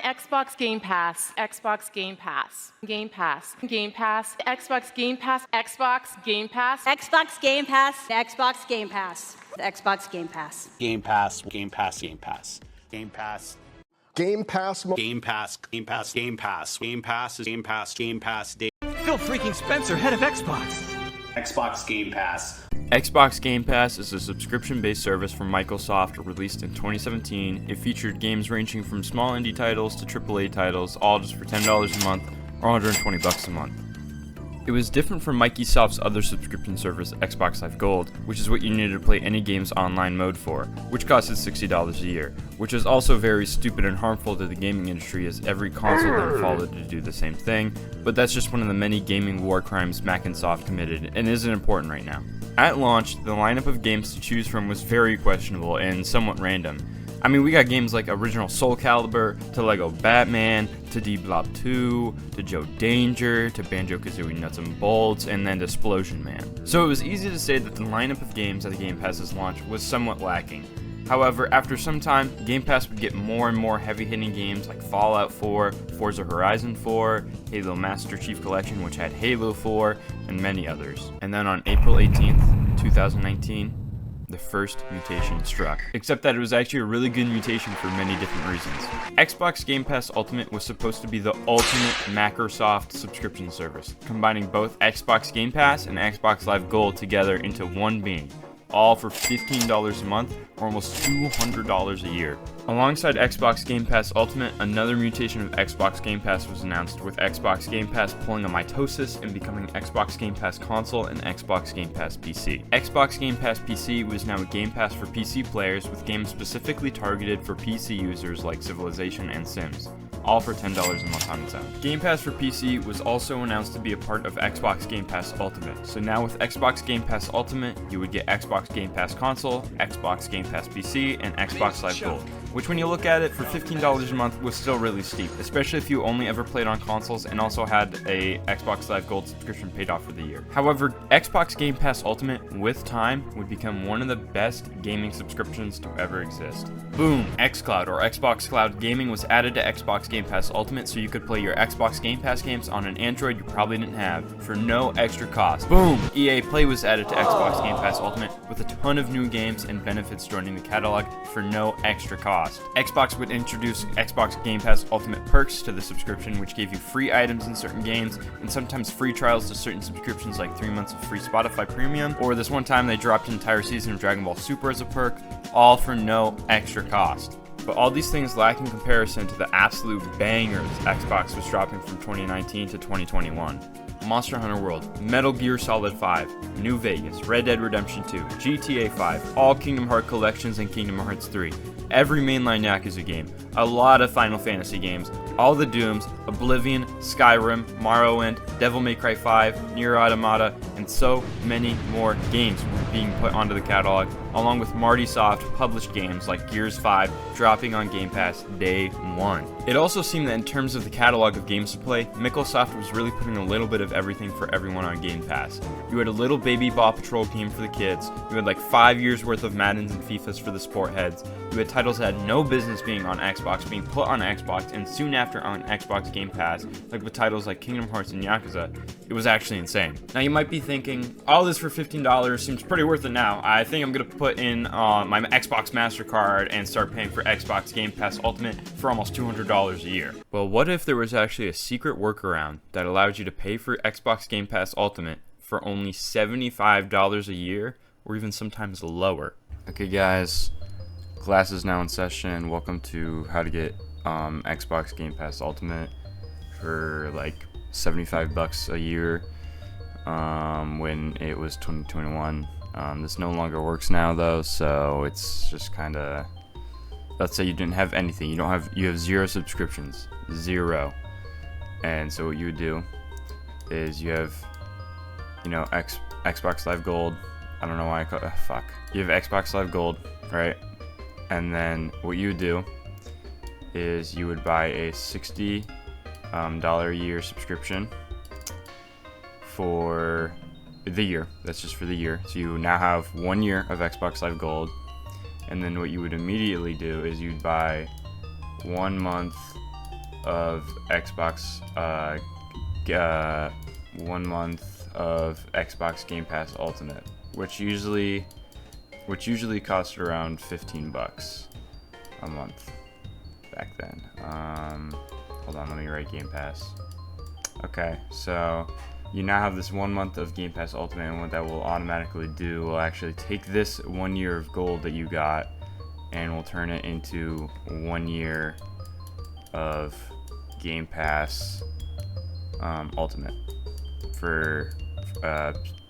Xbox Game Pass, Xbox Game Pass, Game Pass, Game Pass, Xbox Game Pass, Xbox Game Pass, Xbox Game Pass, Xbox Game Pass, Xbox Game Pass. Game Pass, Game Pass, Game Pass. Game Pass. Game Pass. Game Pass, Game Pass, Game Pass. Game Pass is Game Pass, Game Pass. Phil freaking Spencer, head of Xbox. Xbox Game Pass. Xbox Game Pass is a subscription-based service from Microsoft released in 2017. It featured games ranging from small indie titles to AAA titles, all just for $10 a month or $120 a month. It was different from Microsoft's other subscription service, Xbox Live Gold, which is what you needed to play any games online mode for, which costed $60 a year, which is also very stupid and harmful to the gaming industry as every console then followed to do the same thing, but that's just one of the many gaming war crimes Mac and Soft committed and isn't important right now. At launch, the lineup of games to choose from was very questionable and somewhat random. I mean, we got games like original Soul Calibur, to Lego Batman, to D-Blob 2, to Joe Danger, to Banjo-Kazooie Nuts and Bolts, and then to Explosion Man. So it was easy to say that the lineup of games at the Game Pass's launch was somewhat lacking. However, after some time, Game Pass would get more and more heavy-hitting games like Fallout 4, Forza Horizon 4, Halo Master Chief Collection, which had Halo 4, and many others. And then on April 18th, 2019, the first mutation struck. Except that it was actually a really good mutation for many different reasons. Xbox Game Pass Ultimate was supposed to be the ultimate Microsoft subscription service, combining both Xbox Game Pass and Xbox Live Gold together into one being, all for $15 a month or almost $200 a year. Alongside Xbox Game Pass Ultimate, another mutation of Xbox Game Pass was announced, with Xbox Game Pass pulling a mitosis and becoming Xbox Game Pass Console and Xbox Game Pass PC. Xbox Game Pass PC was now a Game Pass for PC players with games specifically targeted for PC users like Civilization and Sims, all for $10 a month on its own. Game Pass for PC was also announced to be a part of Xbox Game Pass Ultimate, so now with Xbox Game Pass Ultimate, you would get Xbox Game Pass Console, Xbox Game Pass PC, and Xbox Live Gold, which when you look at it, for $15 a month was still really steep, especially if you only ever played on consoles and also had a Xbox Live Gold subscription paid off for the year. However, Xbox Game Pass Ultimate, with time, would become one of the best gaming subscriptions to ever exist. Boom! xCloud, or Xbox Cloud Gaming, was added to Xbox Game Pass Ultimate so you could play your Xbox Game Pass games on an Android you probably didn't have, for no extra cost. Boom! EA Play was added to Xbox Game Pass Ultimate with a ton of new games and benefits joining the catalog for no extra cost. Xbox would introduce Xbox Game Pass Ultimate perks to the subscription, which gave you free items in certain games and sometimes free trials to certain subscriptions like 3 months of free Spotify Premium, or this one time they dropped an entire season of Dragon Ball Super as a perk, all for no extra cost. But all these things lack in comparison to the absolute bangers Xbox was dropping from 2019 to 2021. Monster Hunter World, Metal Gear Solid 5, New Vegas, Red Dead Redemption 2, GTA 5, all Kingdom Hearts collections and Kingdom Hearts 3, every mainline Yakuza game, a lot of Final Fantasy games, all the Dooms, Oblivion, Skyrim, Morrowind, Devil May Cry 5, Nier Automata, and so many more games were being put onto the catalog, along with Marty Soft published games like Gears 5 dropping on Game Pass day one. It also seemed that in terms of the catalog of games to play, Microsoft was really putting a little bit of everything for everyone on Game Pass. You had a little baby Paw Patrol game for the kids, you had like 5 years worth of Maddens and FIFAs for the sport heads, you had titles that had no business being on Xbox being put on Xbox and soon after on Xbox Game Pass, like with titles like Kingdom Hearts and Yakuza. It was actually insane. Now you might be thinking, all this for $15 seems pretty worth it now. I think I'm gonna put in my Xbox MasterCard and start paying for Xbox Game Pass Ultimate for almost $200 a year. Well, what if there was actually a secret workaround that allowed you to pay for Xbox Game Pass Ultimate for only $75 a year, or even sometimes lower? Okay guys, class is now in session. Welcome to how to get Xbox Game Pass Ultimate for like $75 a year when it was 2021. This no longer works now though, so it's just kind of, let's say you didn't have anything, you have 0 subscriptions, 0, and so what you would do is you have, you know, Xbox Live Gold. I don't know why I call fuck. You have Xbox Live Gold, right? And then what you would do is you would buy a $60 a year subscription for the year. That's just for the year. So you now have 1 year of Xbox Live Gold, and then what you would immediately do is you'd buy 1 month of Xbox, 1 month of Xbox Game Pass Ultimate, which usually cost around $15 a month back then. Hold on, let me write Game Pass. Okay, so you now have this 1 month of Game Pass Ultimate, and what that will automatically do will actually take this 1 year of gold that you got and will turn it into 1 year of Game Pass Ultimate for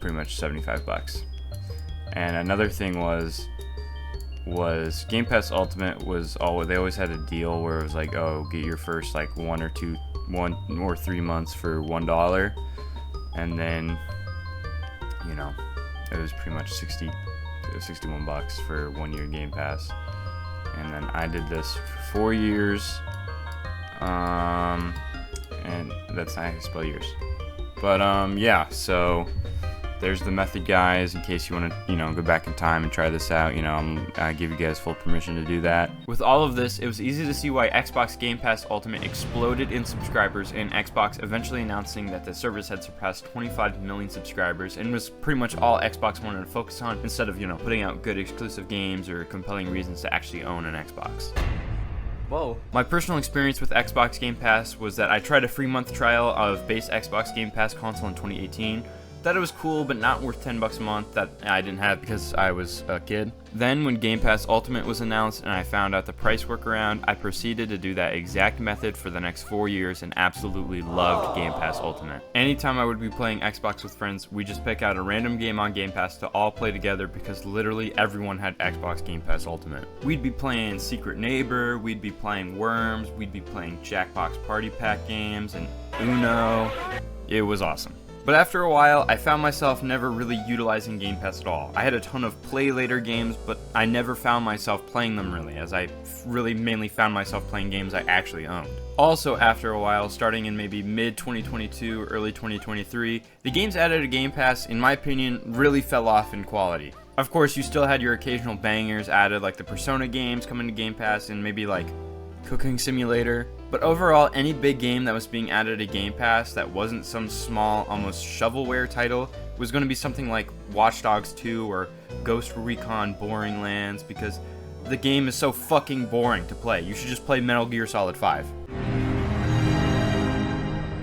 pretty much $75. And another thing was Game Pass Ultimate they always had a deal where it was like, oh, get your first like 1 or 3 months for $1, and then it was pretty much $61 for 1 year Game Pass. And then I did this for 4 years, and that's not how you spell years. But yeah, so there's the method, guys, in case you want to, go back in time and try this out. I give you guys full permission to do that. With all of this, it was easy to see why Xbox Game Pass Ultimate exploded in subscribers, and Xbox eventually announcing that the service had surpassed 25 million subscribers, and was pretty much all Xbox wanted to focus on, instead of, putting out good exclusive games or compelling reasons to actually own an Xbox. Whoa. My personal experience with Xbox Game Pass was that I tried a free month trial of base Xbox Game Pass console in 2018. Thought it was cool, but not worth $10 a month that I didn't have because I was a kid. Then when Game Pass Ultimate was announced and I found out the price workaround, I proceeded to do that exact method for the next 4 years and absolutely loved Game Pass Ultimate. Anytime I would be playing Xbox with friends, we just pick out a random game on Game Pass to all play together because literally everyone had Xbox Game Pass Ultimate. We'd be playing Secret Neighbor, we'd be playing Worms, we'd be playing Jackbox Party Pack games and Uno. It was awesome. But after a while, I found myself never really utilizing Game Pass at all. I had a ton of play later games, but I never found myself playing them really, as I really mainly found myself playing games I actually owned. Also, after a while, starting in maybe mid-2022, early 2023, the games added to Game Pass, in my opinion, really fell off in quality. Of course, you still had your occasional bangers added, like the Persona games coming to Game Pass, and maybe like Cooking Simulator. But overall, any big game that was being added to Game Pass that wasn't some small, almost shovelware title was going to be something like Watch Dogs 2 or Ghost Recon Boring Lands, because the game is so fucking boring to play. You should just play Metal Gear Solid 5.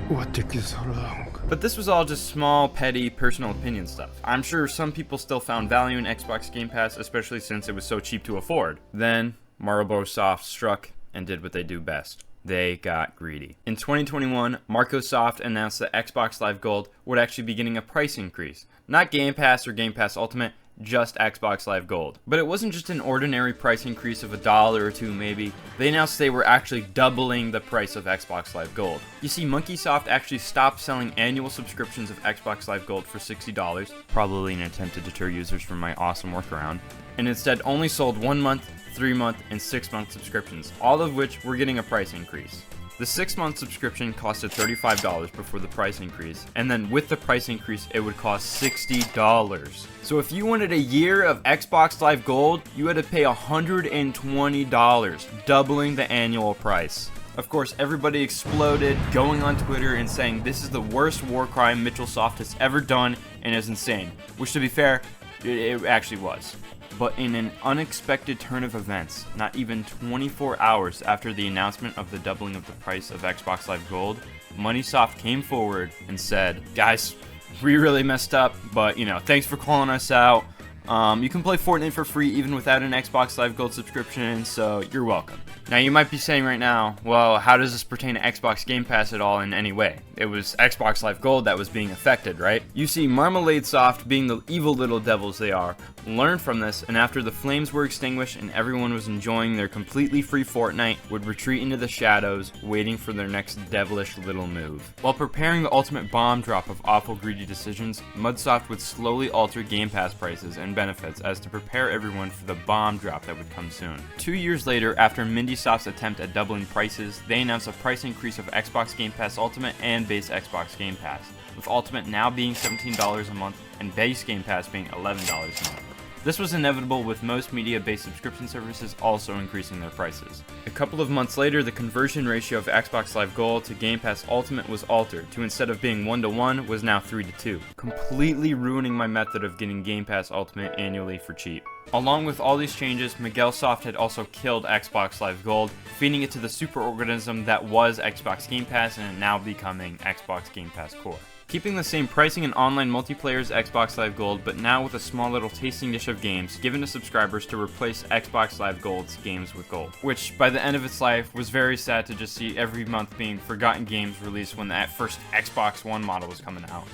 What took you so long? But this was all just small, petty, personal opinion stuff. I'm sure some people still found value in Xbox Game Pass, especially since it was so cheap to afford. Then, Microsoft struck and did what they do best. They got greedy. In 2021, Microsoft announced that Xbox Live Gold would actually be getting a price increase. Not Game Pass or Game Pass Ultimate, just Xbox Live Gold. But it wasn't just an ordinary price increase of $1 or $2 maybe. They announced they were actually doubling the price of Xbox Live Gold. You see, Monkeysoft actually stopped selling annual subscriptions of Xbox Live Gold for $60, probably an attempt to deter users from my awesome workaround, and instead only sold 1 month, 3 month, and 6 month subscriptions, all of which were getting a price increase. The 6 month subscription costed $35 before the price increase, and then with the price increase, it would cost $60. So if you wanted a year of Xbox Live Gold, you had to pay $120, doubling the annual price. Of course, everybody exploded, going on Twitter and saying this is the worst war crime Microsoft has ever done and is insane, which, to be fair, it actually was. But in an unexpected turn of events, not even 24 hours after the announcement of the doubling of the price of Xbox Live Gold, Moneysoft came forward and said, guys, we really messed up, but thanks for calling us out. You can play Fortnite for free even without an Xbox Live Gold subscription, so you're welcome. Now you might be saying right now, well, how does this pertain to Xbox Game Pass at all in any way? It was Xbox Live Gold that was being affected, right? You see, Marmalade Soft, being the evil little devils they are, learned from this, and after the flames were extinguished and everyone was enjoying their completely free Fortnite, would retreat into the shadows, waiting for their next devilish little move. While preparing the ultimate bomb drop of awful greedy decisions, Mudsoft would slowly alter Game Pass prices and benefits as to prepare everyone for the bomb drop that would come soon. 2 years later, after Mindysoft's attempt at doubling prices, they announced a price increase of Xbox Game Pass Ultimate and base Xbox Game Pass, with Ultimate now being $17 a month and base Game Pass being $11 a month. This was inevitable with most media-based subscription services also increasing their prices. A couple of months later, the conversion ratio of Xbox Live Gold to Game Pass Ultimate was altered to, instead of being 1-to-1, was now 3-to-2, completely ruining my method of getting Game Pass Ultimate annually for cheap. Along with all these changes, Miguel Soft had also killed Xbox Live Gold, feeding it to the superorganism that was Xbox Game Pass and now becoming Xbox Game Pass Core. Keeping the same pricing and online multiplayer as Xbox Live Gold, but now with a small little tasting dish of games given to subscribers to replace Xbox Live Gold's games with gold. Which, by the end of its life, was very sad to just see every month being forgotten games released when the first Xbox One model was coming out.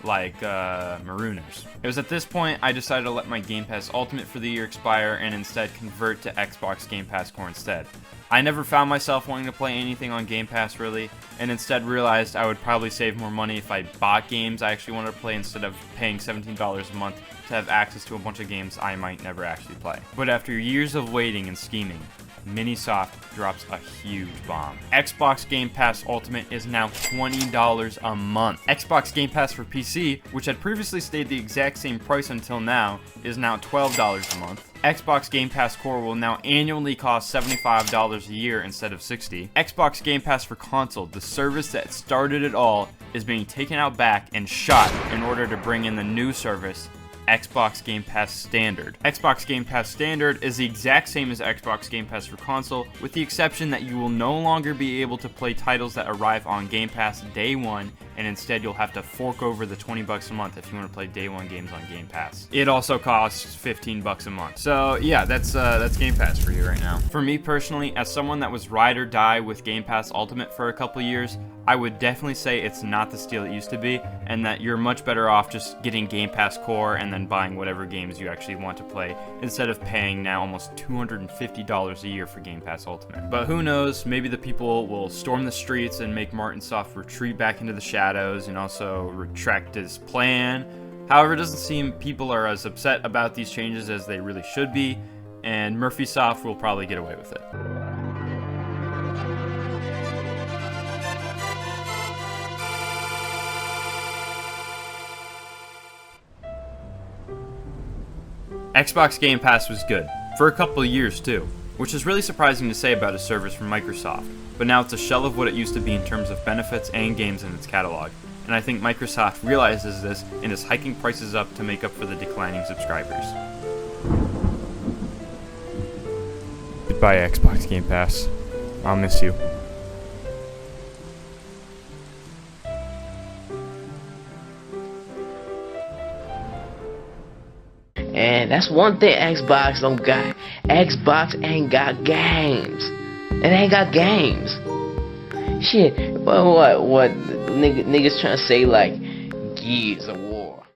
Like Marooners. It was at this point I decided to let my Game Pass Ultimate for the year expire and instead convert to Xbox Game Pass Core instead. I never found myself wanting to play anything on Game Pass really, and instead realized I would probably save more money if I bought games I actually wanted to play instead of paying $17 a month to have access to a bunch of games I might never actually play. But after years of waiting and scheming, Minisoft drops a huge bomb. Xbox Game Pass Ultimate is now $20 a month. Xbox Game Pass for PC, which had previously stayed the exact same price until now, is now $12 a month. Xbox Game Pass Core will now annually cost $75 a year instead of $60. Xbox Game Pass for console, the service that started it all, is being taken out back and shot in order to bring in the new service, Xbox Game Pass Standard. Xbox Game Pass Standard is the exact same as Xbox Game Pass for console, with the exception that you will no longer be able to play titles that arrive on Game Pass day one, and instead you'll have to fork over the $20 a month if you want to play day one games on Game Pass. It also costs $15 a month. So yeah, that's Game Pass for you right now. For me personally, as someone that was ride or die with Game Pass Ultimate for a couple years, I would definitely say it's not the steal it used to be, and that you're much better off just getting Game Pass Core and then buying whatever games you actually want to play, instead of paying now almost $250 a year for Game Pass Ultimate. But who knows, maybe the people will storm the streets and make Martin Soft retreat back into the shadows and also retract his plan. However, it doesn't seem people are as upset about these changes as they really should be, and Murphy Soft will probably get away with it. Xbox Game Pass was good, for a couple of years too, which is really surprising to say about a service from Microsoft, but now it's a shell of what it used to be in terms of benefits and games in its catalog, and I think Microsoft realizes this and is hiking prices up to make up for the declining subscribers. Goodbye Xbox Game Pass, I'll miss you. And that's one thing Xbox don't got. Xbox ain't got games. It ain't got games. Shit, what niggas trying to say like Gears or